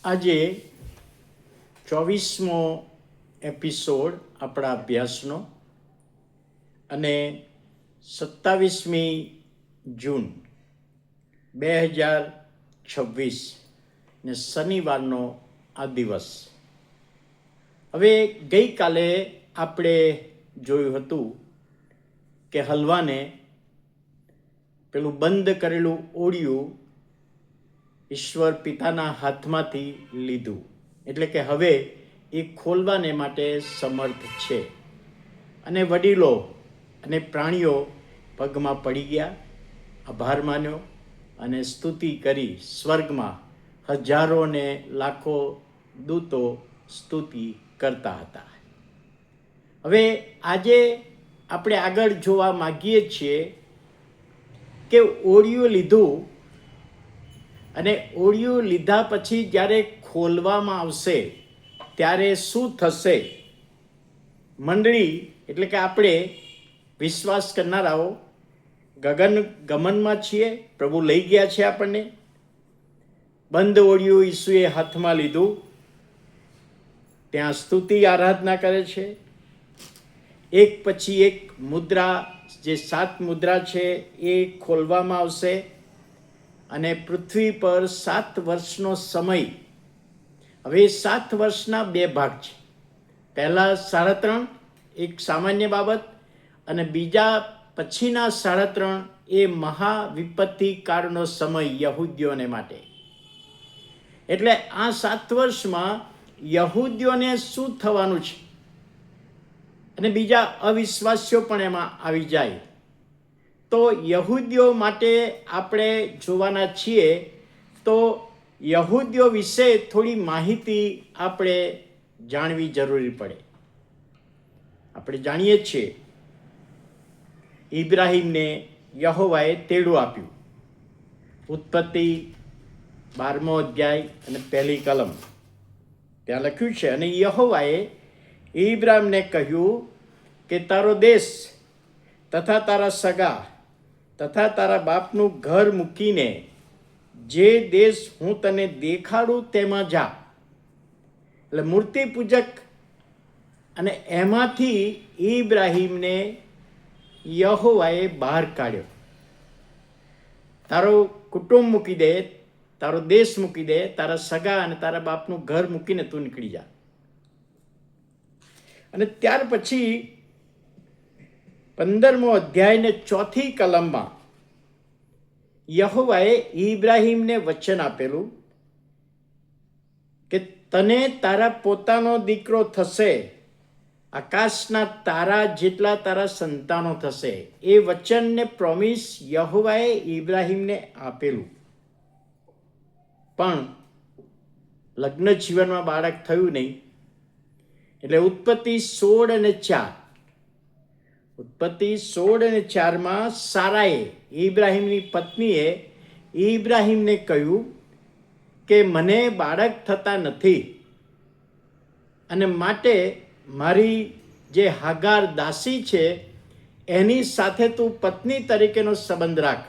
આજે 24મો એપિસોડ આપણા અભ્યાસનો અને 27મી જૂન 2026 ને શનિવારનો આ દિવસ. હવે ગઈકાલે આપણે જોયું હતું કે હલવાને પેલું બંધ કરેલું ઓળિયું ઈશ્વર પિતાના હાથમાંથી લીધું, એટલે કે હવે એ ખોલવાને માટે સમર્થ છે. અને વડીલો અને પ્રાણીઓ પગમાં પડી ગયા, આભાર માન્યો અને સ્તુતિ કરી. સ્વર્ગમાં હજારો ને લાખો દૂતો સ્તુતિ કરતા હતા. હવે આજે આપણે આગળ જોવા માગીએ છીએ કે ઓળિયું લીધું અને ઓળિયું લીધા પછી જ્યારે ખોલવામાં આવશે ત્યારે શું થશે. મંડળી એટલે કે આપણે વિશ્વાસ કરનારાઓ ગમનમાં છીએ, પ્રભુ લઈ ગયા છે આપણને. બંધ ઓળિયું ઈસુએ હાથમાં લીધું, ત્યાં સ્તુતિ આરાધના કરે છે. એક પછી એક મુદ્રા, જે 7 મુદ્રા છે એ ખોલવામાં આવશે અને પૃથ્વી પર 7 વર્ષનો સમય. હવે 7 વર્ષના 2 ભાગ છે. પહેલા 3.5 એક સામાન્ય બાબત અને બીજા પછીના 3.5 એ મહાવિપત્તિ કાળનો સમય યહૂદીઓને માટે. એટલે આ 7 વર્ષમાં યહૂદીઓને શું થવાનું છે અને બીજા અવિશ્વાસીઓ પણ એમાં આવી જાય. તો યહૂદીઓ માટે આપણે જોવાના છીએ. તો યહૂદીઓ વિશે થોડી માહિતી આપણે જાણવી જરૂરી પડે. આપણે જાણીએ છીએ ઇબ્રાહીમને યહોવાએ તેડું આપ્યું. ઉત્પત્તિ 12મો અધ્યાય અને 1લી કલમ ત્યાં લખ્યું છે, અને યહોવાએ ઇબ્રાહીમને કહ્યું કે તારો દેશ તથા તારા સગા તથા તારા બાપનું ઘર મૂકીને જે દેશ હું તને દેખાડું તેમાં જા. એટલે મૂર્તિ પૂજક, અને એમાંથી ઇબ્રાહીમને યહોવાએ બહાર કાઢ્યો. તારો કુટુંબ મૂકી દે, તારો દેશ મૂકી દે, તારા સગા અને તારા બાપનું ઘર મૂકીને તું નીકળી જા. અને ત્યાર પછી 15મો અધ્યાય ને 4થી કલમમાં યહોવાએ ઇબ્રાહીમને વચન આપેલું કે તને તારા પોતાનો દીકરો થશે, આકાશના તારા જેટલા તારા સંતાનો થશે. એ વચનને પ્રોમિસ યહોવાએ ઇબ્રાહીમને આપેલું. પણ લગ્ન જીવનમાં બાળક થયું નહીં. એટલે ઉત્પત્તિ 16 અને 4, ઉત્પત્તિ 16 અને 4માં સારાએ, ઇબ્રાહીમની પત્નીએ ઇબ્રાહીમને કહ્યું કે મને બાળક થતા નથી, અને માટે મારી જે હાગાર દાસી છે એની સાથે તું પત્ની તરીકેનો સંબંધ રાખ.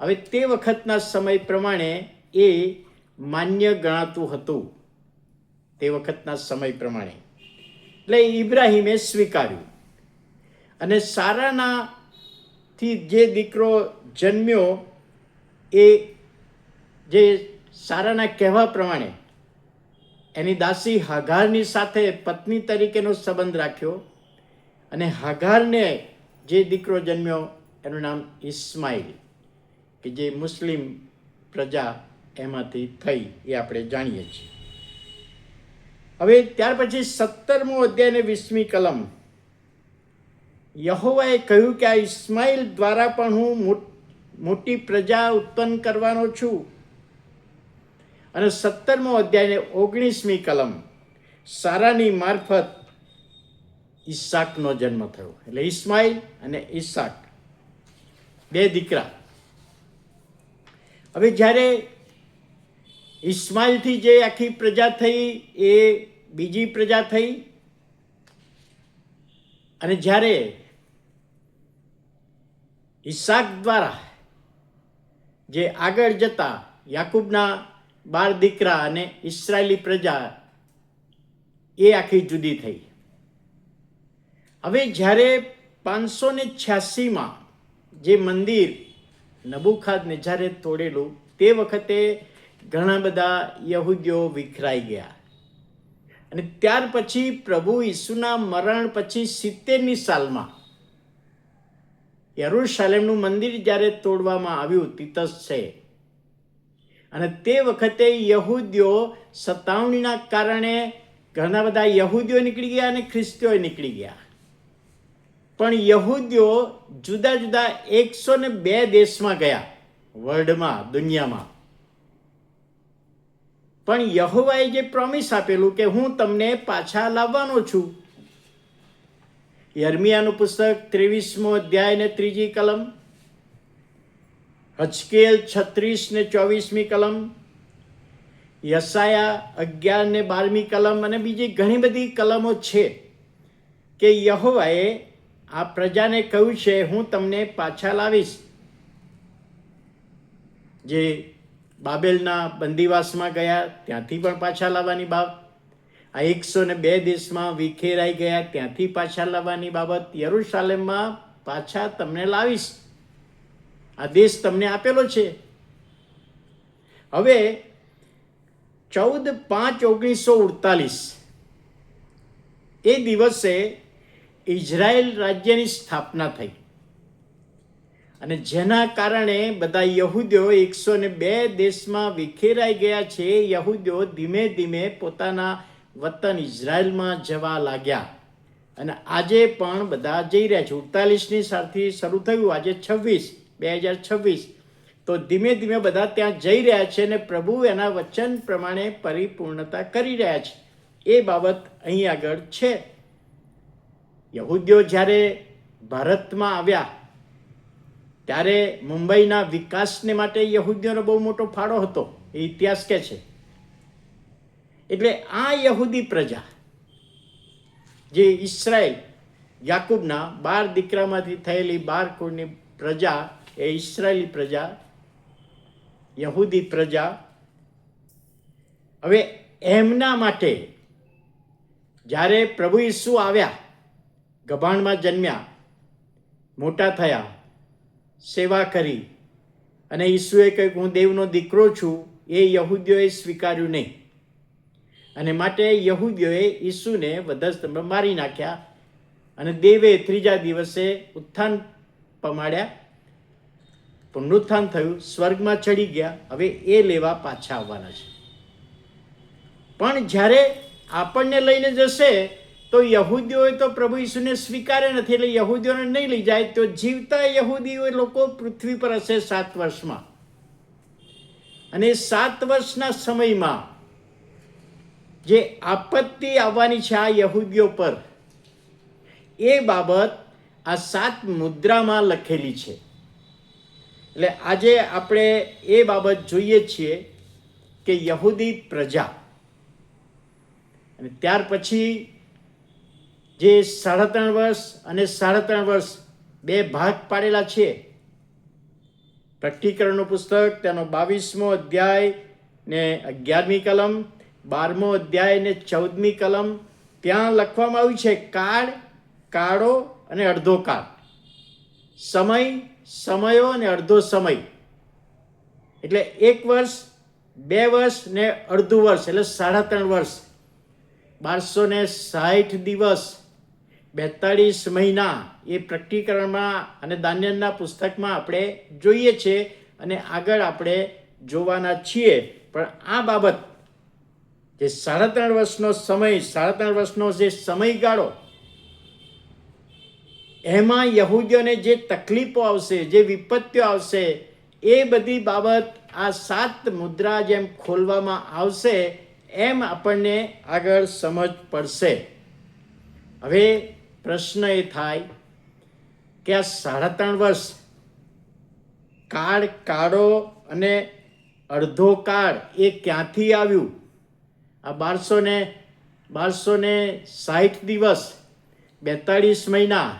હવે તે વખતના સમય પ્રમાણે એ માન્ય ગણાતું હતું, તે વખતના સમય પ્રમાણે. એટલે ઇબ્રાહીમે સ્વીકાર્યું. અને સારાનાથી જે દીકરો જન્મ્યો એ જે સારાના કહેવા પ્રમાણે એની દાસી હાગારની સાથે પત્ની તરીકેનો સંબંધ રાખ્યો. અને હાગારને જે દીકરો જન્મ્યો એનું નામ ઇસ્માઇલ, કે જે મુસ્લિમ પ્રજા એમાંથી થઈ, એ આપણે જાણીએ છીએ. હવે ત્યાર પછી 17મો અધ્યાય ને 20મી કલમ યહોવાએ કહ્યું કે આ ઇસ્માઇલ દ્વારા પણ હું મોટી પ્રજા ઉત્પન્ન કરવાનો છું. અને 17મો અધ્યાય ને 19મી કલમ સારાની મારફત ઈસાકનો જન્મ થયો. એટલે ઇસ્માઇલ અને ઈસાક 2 દીકરા. હવે જ્યારે ઇસ્માઇલથી જે આખી પ્રજા થઈ એ બીજી પ્રજા થઈ, અને જ્યારે ઈસાક દ્વારા જે આગળ જતા યાકૂબના બાર દીકરા અને ઇસરાયેલી પ્રજા એ આખી જુદી થઈ. હવે જ્યારે 586માં જે મંદિર નબૂખદનેઝરે તોડેલું, તે વખતે ઘણા બધા યહૂદીઓ વિખરાઈ ગયા. અને ત્યાર પછી પ્રભુ ઈસુના મરણ પછી 70ની સાલમાં યરૂશલેમનું મંદિર જ્યારે તોડવામાં આવ્યું, તીતસ છે, અને તે વખતે યહૂદીઓ સતાવણીના કારણે ઘણા બધા યહૂદીઓ નીકળી ગયા અને ખ્રિસ્તીઓ નીકળી ગયા. પણ યહૂદીઓ જુદા જુદા 102 દેશમાં ગયા, વર્લ્ડમાં, દુનિયામાં. પણ યહોવાએ જે પ્રોમિસ આપેલું કે હું તમને પાછા લાવવાનો છું, યર્મિયાનું પુસ્તક 23મો અધ્યાય ને 3જી કલમ, હજકેલ 36 ને 24મી કલમ, યસાયા 11 ને 12મી કલમ અને બીજી ઘણી બધી કલમો છે કે યહોવાએ આ પ્રજાને કહ્યું છે હું તમને પાછા લાવીશ. જે બાબેલના બંદીવાસમાં ગયા ત્યાંથી પણ પાછા લાવવાની બાબત, આ 102 દેશમાં વિખેરાઈ ગયા ત્યાંથી પાછા લાવવાની બાબત, યરૂશાલેમમાં પાછા તમને લાવીશ, આ દેશ તમને આપેલો છે. હવે 14/5/1948 એ દિવસે ઇઝરાયેલ રાજ્યની સ્થાપના થઈ, અને જેના કારણે બધા યહૂદીઓ 102 દેશમાં વિખેરાઈ ગયા છે. યહૂદીઓ ધીમે ધીમે પોતાના વતન ઇઝરાયલમાં જવા લાગ્યા, અને આજે પણ બધા જઈ રહ્યા છે. 48ની સાલથી શરૂ થયું, આજે 2026, તો ધીમે ધીમે બધા ત્યાં જઈ રહ્યા છે અને પ્રભુ એના વચન પ્રમાણે પરિપૂર્ણતા કરી રહ્યા છે. એ બાબત અહીં આગળ છે. યહૂદીઓ જ્યારે ભારતમાં આવ્યા ત્યારે મુંબઈના વિકાસને માટે યહૂદીઓનો બહુ મોટો ફાળો હતો, એ ઇતિહાસ કહે છે. એટલે આ યહૂદી પ્રજા જે ઇસ્રાયેલ, યાકૂબના 12 દીકરામાંથી થયેલી 12 કુળની પ્રજા, એ ઇસ્રાયેલી પ્રજા, યહૂદી પ્રજા, હવે એમના માટે જ્યારે પ્રભુ ઈસુ આવ્યા, ગભાણમાં જન્મ્યા, મોટા થયા, સેવા કરી, અને ઈસુએ કહ્યું હું દેવનો દીકરો છું, એ યહૂદીઓએ સ્વીકાર્યું નહીં, અને માટે યહૂદીઓએ ઈસુને વધસ્તંભ મારી નાખ્યા, અને દેવે 3જા દિવસે ઉત્થાન પમાડ્યા, પુનરુત્થાન થયું, સ્વર્ગમાં ચડી ગયા. હવે એ લેવા પાછા આવવાના છે. પણ જ્યારે આપણને લઈને જશે તો યહૂદીઓએ તો પ્રભુ ઈસુને સ્વીકારે નથી, એટલે યહૂદીઓને નહીં લઈ જાય, તો જીવતા યહૂદીઓ લોકો પૃથ્વી પર હશે 7 વર્ષમાં, અને 7 વર્ષના સમયમાં જે આપત્તિ આવવાની છે આ યહૂદીઓ પર, એ બાબત આ 7 મુદ્રામાં લખેલી છે. એટલે આજે આપણે એ બાબત જોઈએ છીએ કે યહૂદી પ્રજા, અને ત્યાર પછી જે 3.5 વર્ષ અને 3.5 વર્ષ 2 ભાગ પાડેલા છે. પ્રકટીકરણનું પુસ્તક તેનો 22મો અધ્યાય ને 11મી કલમ, 12મો અધ્યાય ને 14મી કલમ, ત્યાં લખવામાં આવ્યું છે કાળ, કાળો અને અડધો કાળ, સમય, સમયો અને અડધો સમય. એટલે 1 વર્ષ, 2 વર્ષ ને અડધું વર્ષ, એટલે 3.5 વર્ષ, 1260 દિવસ, 42 મહિના, એ પ્રકટીકરણમાં અને દાનિયેલના પુસ્તકમાં આપણે જોઈએ છે, અને આગળ આપણે જોવાના છીએ. પણ આ બાબત જે 3.5 વર્ષનો સમય, 3.5 વર્ષનો જે સમયગાળો, એમાં યહૂદીઓને જે તકલીફો આવશે, જે વિપત્તિઓ આવશે, એ બધી બાબત આ 7 મુદ્રા જેમ ખોલવામાં આવશે એમ આપણને આગળ સમજ પડશે. હવે પ્રશ્ન એ થાય કે આ 3.5 વર્ષ, કાળ, કાળો અને અડધો કાળ, એ ક્યાંથી આવ્યું? આ 1260 દિવસ, 42 મહિના,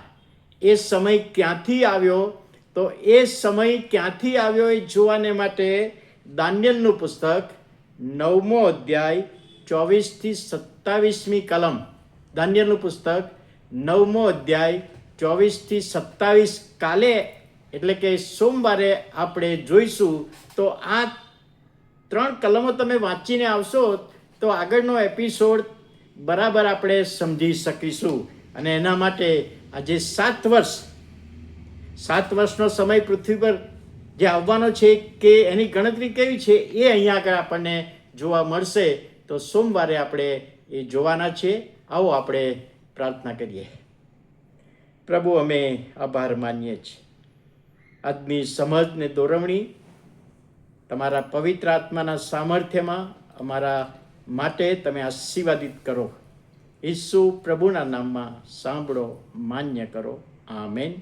એ સમય ક્યાંથી આવ્યો? તો એ સમય ક્યાંથી આવ્યો એ જોવાને માટે દાનિયેલનું પુસ્તક 9મો અધ્યાય 24-27 કલમ. દાનિયેલનું પુસ્તક 9મો અધ્યાય 24-27 કાલે એટલે કે સોમવારે આપણે જોઈશું. તો આ 3 કલમો તમે વાંચીને આવશો તો આગળનો એપિસોડ બરાબર આપણે સમજી શકીશું. અને એના માટે આજે 7 વર્ષનો સમય પૃથ્વી પર જે આવવાનો છે કે એની ગણતરી કેવી છે એ અહીંયા આગળ આપણને જોવા મળશે. તો સોમવારે આપણે એ જોવાના છે. આવો આપણે પ્રાર્થના કરીએ. પ્રભુ, અમે આભાર માનીએ છીએ આજની સમજ ને દોરવણી તમારા પવિત્ર આત્માના સામર્થ્યમાં અમારા માટે તમે આશીર્વાદિત કરો. ઈસુ પ્રભુના નામમાં સાંભળો, માન્ય કરો. આમેન.